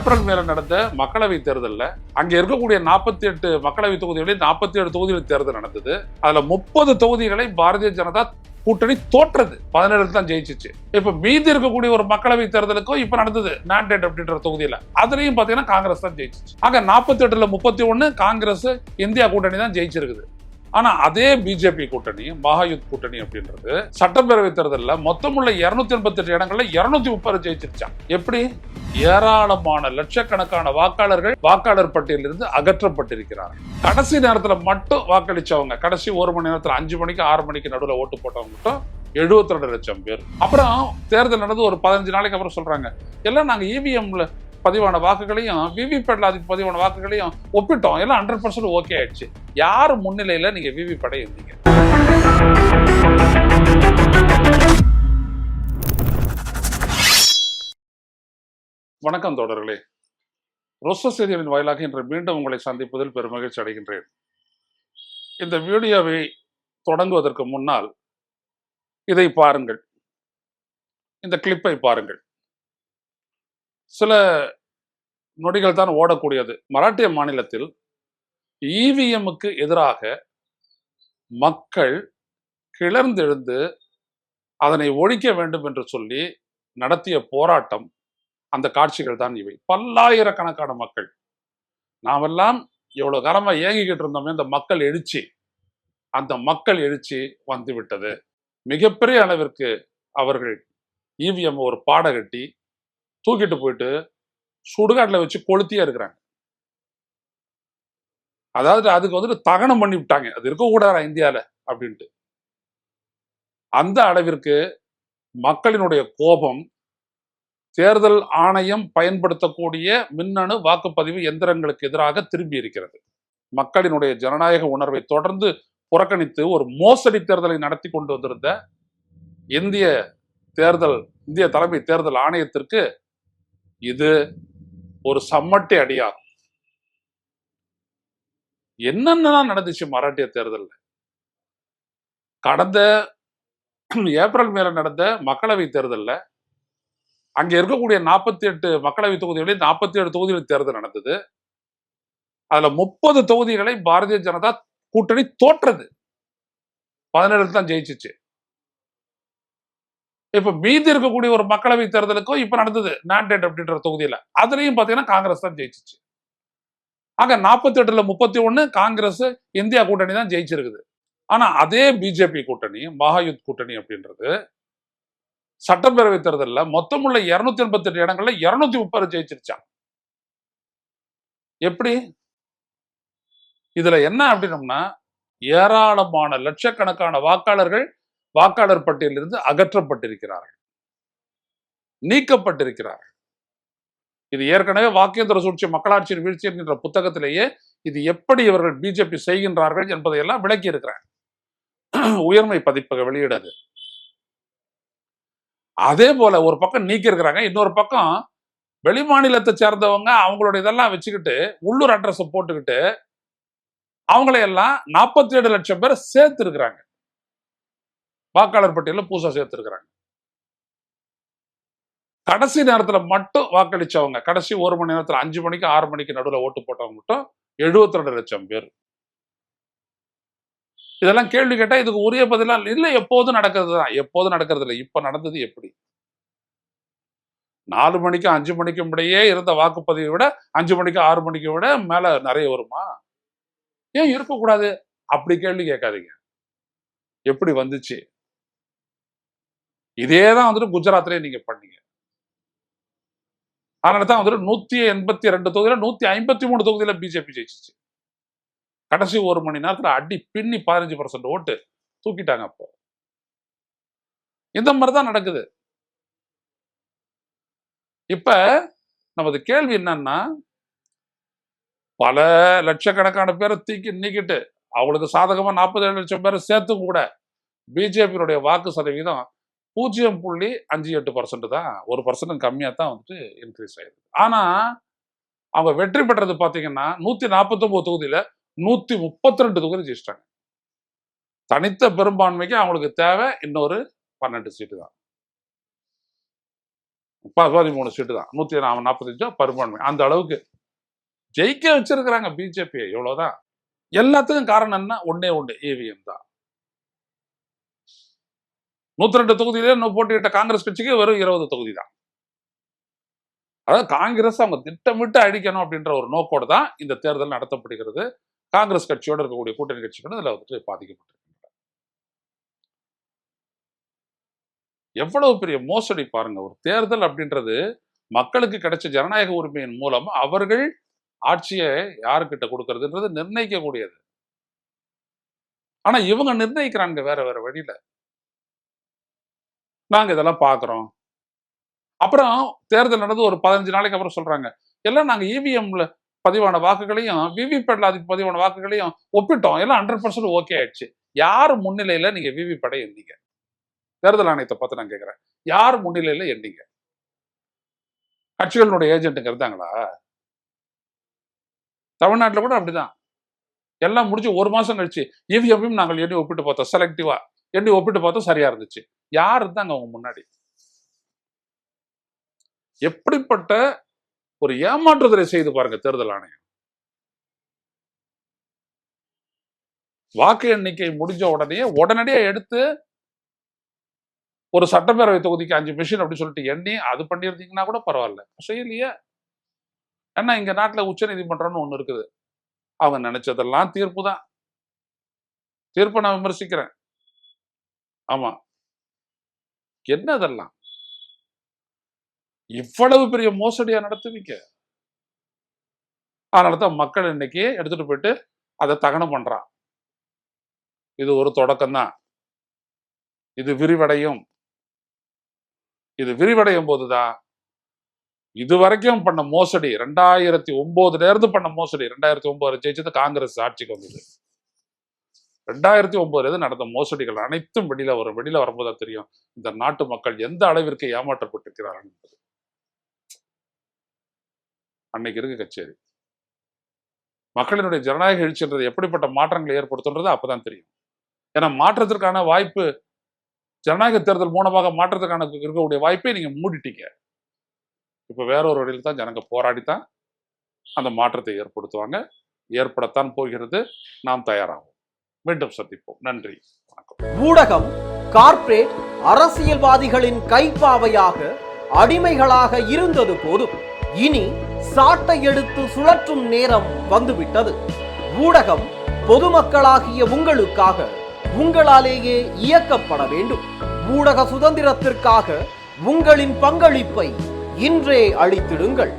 April மேல நடந்த மக்களவை தேர்தலில் அங்க இருக்கக்கூடிய 48 மக்களவை தொகுதிகளில் 47 தொகுதிகளில் தேர்தல் நடந்தது. அதுல 30 தொகுதிகளை பாரதிய ஜனதா கூட்டணி தோற்றது, 17 தான் ஜெயிச்சிச்சு. இப்ப மீதி இருக்கக்கூடிய ஒரு மக்களவை தேர்தலுக்கும் இப்ப நடந்தது நான்டேட் அப்படின்ற தொகுதியில, அதுலயும் பாத்தீங்கன்னா காங்கிரஸ் தான் ஜெயிச்சிச்சு. ஆக 48ல 31 காங்கிரஸ் இந்தியா கூட்டணி தான் ஜெயிச்சிருக்குது. ஆனா அதே பிஜேபி கூட்டணி, மகாயுத் கூட்டணி அப்படின்றது சட்டப்பேரவை தேர்தலில் மொத்தமுள்ள 288 இடங்கள்ல 230 ஜெயிச்சிருச்சான். எப்படி? ஏராளமான லட்சக்கணக்கான வாக்காளர்கள் வாக்காளர் பட்டியலிருந்து அகற்றப்பட்டிருக்கிறார்கள். கடைசி நேரத்துல மட்டும் வாக்களிச்சவங்க, கடைசி 1 மணி நேரத்துல 5 மணிக்கு 6 மணிக்கு நடுவில் ஓட்டு போட்டவங்க மட்டும் 72 லட்சம் பேர். அப்புறம் தேர்தல் நடந்து ஒரு 15 நாளைக்கு அப்புறம் சொல்றாங்க, எல்லாம் நாங்க இவிஎம்ல பதிவான வாக்குகளையும் விவிபேட்ல அதுக்கு பதிவான வாக்குகளையும் ஒப்பிட்டோம், எல்லாம் 100% ஓகே ஆயிடுச்சு. யார் முன்னிலையில நீங்க விவிபேட்டை இருந்தீங்க? வணக்கம் தோழர்களே, ரோச செய்திகளின் வாயிலாக இன்று மீண்டும் உங்களை சந்திப்பதில் பெருமகிழ்ச்சி அடைகின்றேன். இந்த வீடியோவை தொடங்குவதற்கு முன்னால் இதை பாருங்கள், இந்த கிளிப்பை பாருங்கள். சில நொடிகள் தான் ஓடக்கூடியது. மராட்டிய மாநிலத்தில் இவிஎம்முக்கு எதிராக மக்கள் கிளர்ந்தெழுந்து அதனை ஒழிக்க வேண்டும் என்று சொல்லி நடத்திய போராட்டம், அந்த காட்சிகள் தான் இவை. பல்லாயிரக்கணக்கான மக்கள், நாமெல்லாம் எவ்வளவு காலமா ஏங்கிக்கிட்டு இருந்தோமே, இந்த மக்கள் எழுச்சி, அந்த மக்கள் எழுச்சி வந்துவிட்டது. மிகப்பெரிய அளவிற்கு அவர்கள் இவிஎம் ஒரு பாட கட்டி தூக்கிட்டு போயிட்டு சுடுகாட்டில் வச்சு கொளுத்தியே இருக்கிறாங்க. அதாவது அதுக்கு வந்துட்டு தகனம் பண்ணி விட்டாங்க, அது இருக்கக்கூடாதா இந்தியால அப்படின்ட்டு. அந்த அளவிற்கு மக்களினுடைய கோபம் தேர்தல் ஆணையம் பயன்படுத்தக்கூடிய மின்னணு வாக்குப்பதிவு எந்திரங்களுக்கு எதிராக திரும்பி இருக்கிறது. மக்களினுடைய ஜனநாயக உணர்வை தொடர்ந்து புறக்கணித்து ஒரு மோசடி தேர்தலை நடத்தி கொண்டு வந்திருந்த இந்திய தலைமை தேர்தல் ஆணையத்திற்கு இது ஒரு சம்மட்டி அடியாகும். என்னென்னலாம் நடந்துச்சு மராட்டிய தேர்தலில்? கடந்த ஏப்ரல் மேல நடந்த மக்களவை தேர்தலில் அங்க இருக்கக்கூடிய 48 மக்களவை தொகுதிகளில் 47 தொகுதிகளில் தேர்தல் நடந்தது. அதுல 30 தொகுதிகளை பாரதிய ஜனதா கூட்டணி தோற்றது, 17 தான் ஜெயிச்சிச்சு. இப்ப மீதி இருக்கக்கூடிய ஒரு மக்களவை தேர்தலுக்கும் இப்ப நடந்தது நான்டேட் அப்படின்ற தொகுதியில, அதுலயும் பாத்தீங்கன்னா காங்கிரஸ் தான் ஜெயிச்சிச்சு. ஆக 48ல 31 காங்கிரஸ் இந்தியா கூட்டணி தான் ஜெயிச்சிருக்குது. ஆனா அதே பிஜேபி கூட்டணி, மகாயுத் கூட்டணி அப்படின்றது சட்டப்பேரவை தேர்தலில் மொத்தமுள்ள 288 இடங்கள்ல 230 ஜெயிச்சிருச்சான். எப்படி? இதுல என்ன அப்படின்னம்னா, ஏராளமான லட்சக்கணக்கான வாக்காளர்கள் வாக்காளர் பட்டியலிருந்து அகற்றப்பட்டிருக்கிறார்கள், நீக்கப்பட்டிருக்கிறார்கள். இது ஏற்கனவே வாக்கேந்திர சூழ்ச்சி மக்களாட்சியின் வீழ்ச்சி என்கின்ற புத்தகத்திலேயே இது எப்படி இவர்கள் பிஜேபி செய்கின்றார்கள் என்பதையெல்லாம் விளக்கி இருக்கிறார். உயர்மை பதிப்பக வெளியிடாது. அதே போல ஒரு பக்கம் நீக்கி இருக்கிறாங்க, இன்னொரு பக்கம் வெளி மாநிலத்தை சேர்ந்தவங்க அவங்களுடைய இதெல்லாம் வச்சுக்கிட்டு உள்ளூர் அட்ரஸ் போட்டுக்கிட்டு அவங்களையெல்லாம் 47 லட்சம் பேர் சேர்த்து இருக்கிறாங்க, வாக்காளர் பட்டியலில் புதுசா சேர்த்து இருக்கிறாங்க. கடைசி நேரத்துல மட்டும் வாக்களிச்சவங்க, கடைசி 1 மணி நேரத்துல 5 மணிக்கு 6 மணிக்கு நடுவில் ஓட்டு போட்டவங்க மட்டும் 72 லட்சம் பேர். இதெல்லாம் கேள்வி கேட்டா இதுக்கு உரிய பதிலா இல்ல, எப்போதும் நடக்கிறது தான். எப்போதும் நடக்கிறது இல்லை, இப்ப நடந்தது எப்படி? 4 மணிக்கு 5 மணிக்கும் இடையே இருந்த வாக்குப்பதிவை விட 5 மணிக்கு 6 மணிக்கு விட மேல நிறைய வருமா? ஏன் இருக்கக்கூடாது? அப்படி கேள்வி கேட்காதீங்க. எப்படி வந்துச்சு? இதேதான் வந்துட்டு குஜராத்லயே நீங்க பண்ணீங்க. அதனாலதான் வந்துட்டு 182 தொகுதியில 153 தொகுதியில பிஜேபி ஜெயிச்சிச்சு. கடைசி 1 மணி நேரத்துல அடி பின்னி 15% ஓட்டு தூக்கிட்டாங்க. அப்போ இந்த மாதிரிதான் நடக்குது. இப்ப நமது கேள்வி என்னன்னா, பல லட்சக்கணக்கான பேரை நீக்கிட்டு அவங்களுக்கு சாதகமா 47 லட்சம் பேரை சேர்த்து கூட பிஜேபியினுடைய வாக்கு சதவீதம் 0.58% தான், 1% கம்மியா தான் வந்துட்டு இன்க்ரீஸ் ஆயிருக்கு. ஆனா அவங்க வெற்றி பெற்றது பாத்தீங்கன்னா 149 தொகுதியில 132 தொகுதி ஜெயிச்சிட்டாங்க. தனித்த பெரும்பான்மைக்கு அவங்களுக்கு தேவை இன்னொரு 12 சீட்டு தான், 13 சீட்டு தான், 145 பெரும்பான்மை. அந்த அளவுக்கு ஜெயிக்க வச்சிருக்கிறாங்க பிஜேபி. எவ்வளவுதான். எல்லாத்துக்கும் காரணம் என்ன? ஒன்னே ஒண்ணு, இவிஎம் தான். 102 தொகுதியிலே போட்டியிட்ட காங்கிரஸ் கட்சிக்கு வெறும் 20 தொகுதி தான். அதாவது காங்கிரஸ் அவங்க திட்டமிட்டு அழிக்கணும் அப்படின்ற ஒரு நோக்கோடு தான் இந்த தேர்தல் நடத்தப்படுகிறது. காங்கிரஸ் கட்சியோடு இருக்கக்கூடிய கூட்டணி கட்சிகள் இதுல வந்துட்டு பாதிக்கப்பட்டிருக்கின்றன. எவ்வளவு பெரிய மோசடி பாருங்க. ஒரு தேர்தல் அப்படின்றது மக்களுக்கு கிடைச்ச ஜனநாயக உரிமையின் மூலம் அவர்கள் ஆட்சியை யாருக்கிட்ட கொடுக்கறதுன்றது நிர்ணயிக்க கூடியது. ஆனா இவங்க நிர்ணயிக்கிறாங்க வேற வேற வழியில. நாங்க இதெல்லாம் பாக்குறோம். அப்புறம் தேர்தல் நடந்து ஒரு 15 நாளைக்கு அப்புறம் சொல்றாங்க, எல்லாம் நாங்க இவிஎம்ல பதிவான வாக்குகளையும் விவிபேட்ல அதுக்கு பதிவான வாக்குகளையும் ஒப்பிட்டோம், எல்லாம் 100% ஓகே ஆயிடுச்சு. யார் முன்னிலையில நீங்க விவிபேட்டை எண்ணீங்க? தேர்தல் ஆணையத்தை பார்த்து நான் கேட்கிறேன், யார் முன்னிலையில எண்ணீங்க? கட்சிகளுடைய ஏஜென்ட்டுங்க இருந்தாங்களா? தமிழ்நாட்டில் கூட அப்படிதான். எல்லாம் முடிச்சு ஒரு மாசம் கழிச்சு இவிஎம்மையும் நாங்கள் எண்ணி ஒப்பிட்டு பார்த்தோம், செலக்டிவா எண்ணி ஒப்பிட்டு பார்த்தோம், சரியா இருந்துச்சு. யார் இருந்தாங்க அவங்க முன்னாடி? எப்படிப்பட்ட ஒரு ஏமாற்றுதலை செய்து பாருங்க தேர்தல் ஆணையம். வாக்கு எண்ணிக்கை முடிஞ்ச உடனடியே எடுத்து ஒரு சட்டப்பேரவை தொகுதிக்கு 5 மிஷின் அப்படி சொல்லிட்டு எண்ணி அது பண்ணியிருந்தீங்கன்னா கூட பரவாயில்ல. செய்யலையே. ஏன்னா இங்க நாட்டுல உச்ச நீதிமன்றம்னு ஒண்ணு இருக்குது. அவங்க நினைச்சதெல்லாம் தீர்ப்பு தான். தீர்ப்பை நான் விமர்சிக்கிறேன். ஆமா, என்னதெல்லாம் இவ்வளவு பெரிய மோசடியா நடத்துவீங்க? அதனாலதான் மக்கள் இன்னைக்கு எடுத்துட்டு போயிட்டு அதை தகனம் பண்றான். இது ஒரு தொடக்கம் தான். இது விரிவடையும். இது விரிவடையும் போதுதான் இதுவரைக்கும் பண்ண மோசடி, 2009 இருந்து பண்ண மோசடி, 2009 ஜெயிச்சது காங்கிரஸ் ஆட்சிக்கு வந்தது. 2009 நடந்த மோசடிகள் அனைத்தும் வெளியில வரும். வெளியில வரும்போது தெரியும் இந்த நாட்டு மக்கள் எந்த அளவிற்கு ஏமாற்றப்பட்டிருக்கிறார்கள் என்பது. அன்னைக்கு இருக்கு கச்சேரி. மக்களினுடைய ஜனநாயக எழுச்சின்றது எப்படிப்பட்ட மாற்றங்களை ஏற்படுத்துன்றது அப்பதான் தெரியும். ஏன்னா மாற்றத்திற்கான வாய்ப்பு, ஜனநாயக தேர்தல் மூலமாக மாற்றத்திற்கான இருக்கக்கூடிய வாய்ப்பை நீங்க மூடிட்டீங்க. இப்ப வேற ஒரு வழியில் தான் ஜனங்க போராடித்தான் அந்த மாற்றத்தை ஏற்படுத்துவாங்க. ஏற்படத்தான் போகிறது. நாம் தயாராகும். மீண்டும் சந்திப்போம். நன்றி, வணக்கம். ஊடகம் கார்ப்பரேட் அரசியல்வாதிகளின் கைப்பாவையாக அடிமைகளாக இருந்தது போதும். இனி சாட்டை எடுத்து சுழற்றும் நேரம் வந்துவிட்டது. ஊடகம் பொதுமக்களாகிய உங்களுக்காக, உங்களாலேயே இயக்கப்பட வேண்டும். ஊடக சுதந்திரத்திற்காக உங்களின் பங்களிப்பை இன்றே அளித்திடுங்கள்.